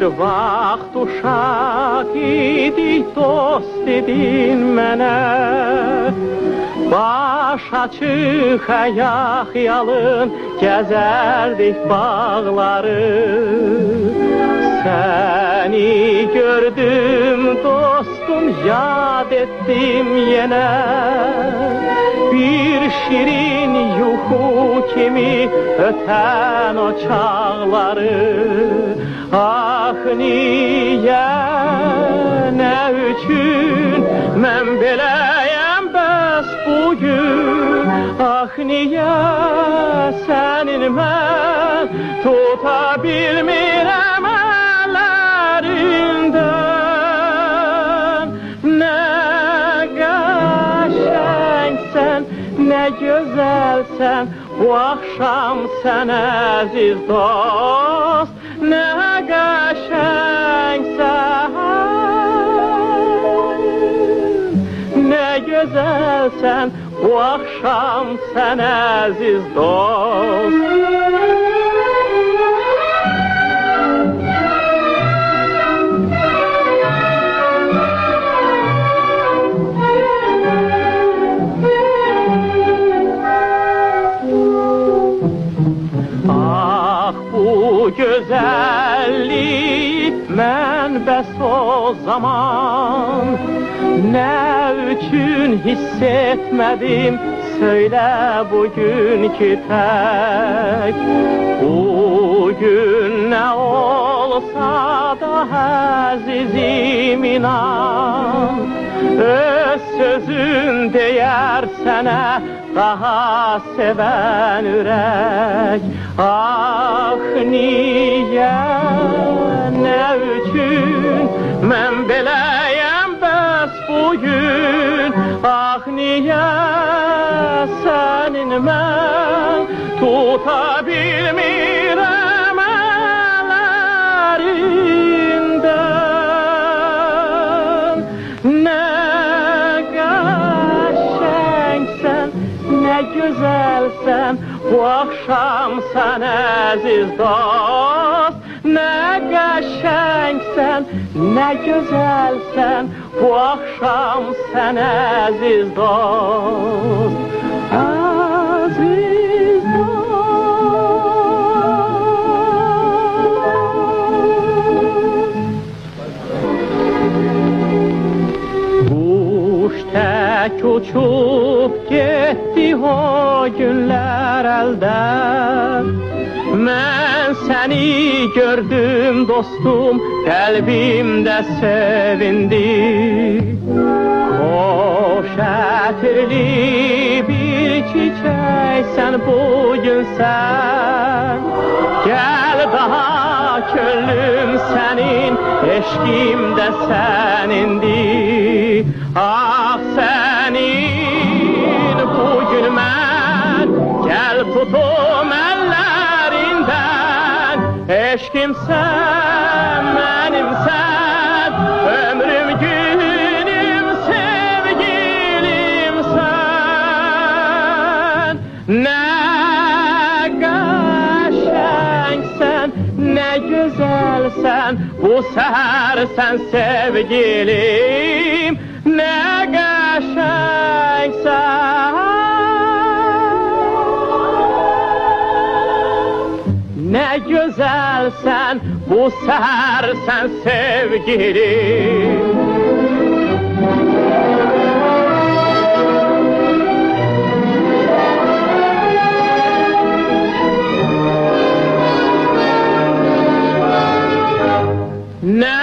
Bir vaxt uşaq idik, dost dedin mənə. Baş açıq, ayaq yalın, gəzərdik bağları. Səni gördüm dostum, yad etdim yenə. Bir şirin yuxu kimi ötən o çağları. Ah niyə, nə üçün mən beləyəm bəs bugün? Ah niyə sənin mən tuta bilmirəm əllərindən? Nə qəşəngsən, nə gözəlsən, bu axşam sən əziz dost. Nə qəşəngsən, nə gözəlsən, bu axşam sən əziz dost. Gözəllik mən bəs o zaman nə üçün hiss etmədim, söylə bugünkü tək. Bugün nə olsa da əzizim inan, öz sözün deyər sənə daha sevən ürək. Ah niyə, nə üçün mən beləyəm bəs bugün? Ah niyə sənin mən tuta bilmirəm əllərindən? Nə qəşəngsən, nə gözəlsən, bu axşam sən əziz dost. Nə qəşəngsən, nə gözəlsən, bu axşam sən əziz dost. Əziz dost. Quş tək uçub getdi o günlər əldən. Mən səni gördüm dostum, qəlbimdə sevindi. Xoş ətirli bir çiçəksən bugün sən. Gəl daha könlüm sənin, eşqim də sənindir. Ah sənin bugün mən, gəl tutum əllərindən. Eşqimsən, mənimsən, ömrüm günüm, sevgilimsən. Nə qəşəngsən, nə gözəlsən, bu səhər sən sevgilim. Nə qəşəngsən, nə gözəlsən, bu səhər sən sevgilim. Ne